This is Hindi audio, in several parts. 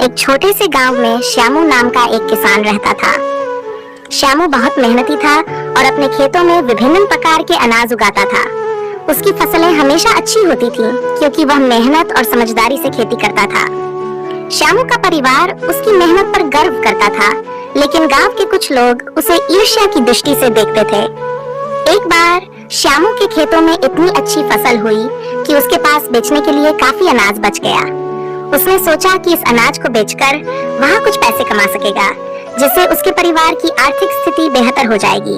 एक छोटे से गांव में श्यामू नाम का एक किसान रहता था। श्यामू बहुत मेहनती था और अपने खेतों में विभिन्न प्रकार के अनाज उगाता था। उसकी फसलें हमेशा अच्छी होती थीं, क्योंकि वह मेहनत और समझदारी से खेती करता था। श्यामू का परिवार उसकी मेहनत पर गर्व करता था, लेकिन गांव के कुछ लोग उसे ईर्ष्या की दृष्टि से देखते थे। एक बार श्यामू के खेतों में इतनी अच्छी फसल हुई कि उसके पास बेचने के लिए काफी अनाज बच गया। उसने सोचा कि इस अनाज को बेचकर वहाँ कुछ पैसे कमा सकेगा, जिससे उसके परिवार की आर्थिक स्थिति बेहतर हो जाएगी।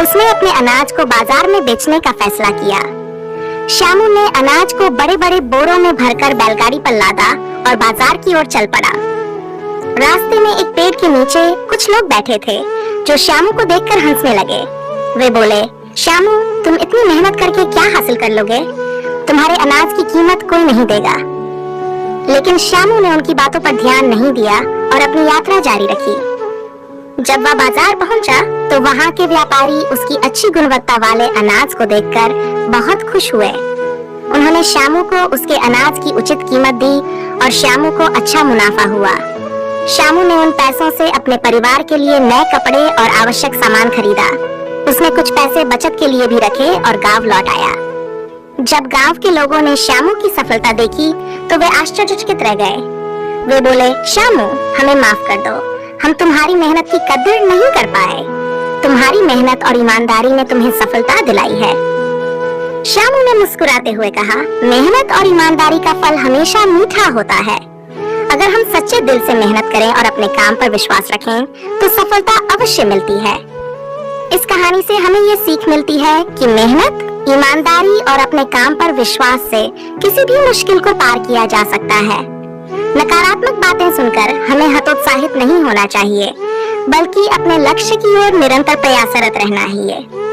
उसने अपने अनाज को बाजार में बेचने का फैसला किया। श्यामू ने अनाज को बड़े-बड़े बोरों में भरकर बैलगाड़ी पर लादा और बाजार की ओर चल पड़ा। रास्ते में एक पेड़ के नीचे कुछ लोग बैठे थे, जो श्यामू को देखकर हंसने लगे। वे बोले, श्यामू, तुम इतनी मेहनत करके क्या हासिल कर लोगे? तुम्हारे अनाज की कीमत कोई नहीं देगा। लेकिन श्यामू ने उनकी बातों पर ध्यान नहीं दिया और अपनी यात्रा जारी रखी। जब वह बाजार पहुंचा, तो वहां के व्यापारी उसकी अच्छी गुणवत्ता वाले अनाज को देखकर बहुत खुश हुए। उन्होंने श्यामू को उसके अनाज की उचित कीमत दी और श्यामू को अच्छा मुनाफा हुआ। श्यामू ने उन पैसों से अपने परिवार के लिए नए कपड़े और आवश्यक सामान खरीदा। उसने कुछ पैसे बचत के लिए भी रखे और गांव लौट आया। जब गांव के लोगों ने श्यामू की सफलता देखी, तो वे आश्चर्यचकित रह गए। वे बोले, श्यामू, हमें माफ कर दो, हम तुम्हारी मेहनत की कदर नहीं कर पाए। तुम्हारी मेहनत और ईमानदारी ने तुम्हें सफलता दिलाई है। श्यामू ने मुस्कुराते हुए कहा, मेहनत और ईमानदारी का फल हमेशा मीठा होता है। अगर हम सच्चे दिल से मेहनत करें और अपने काम पर विश्वास रखें, तो सफलता अवश्य मिलती है। इस कहानी से हमें ये सीख मिलती है कि मेहनत, ईमानदारी और अपने काम पर विश्वास से किसी भी मुश्किल को पार किया जा सकता है। नकारात्मक बातें सुनकर हमें हतोत्साहित नहीं होना चाहिए, बल्कि अपने लक्ष्य की ओर निरंतर प्रयासरत रहना ही है।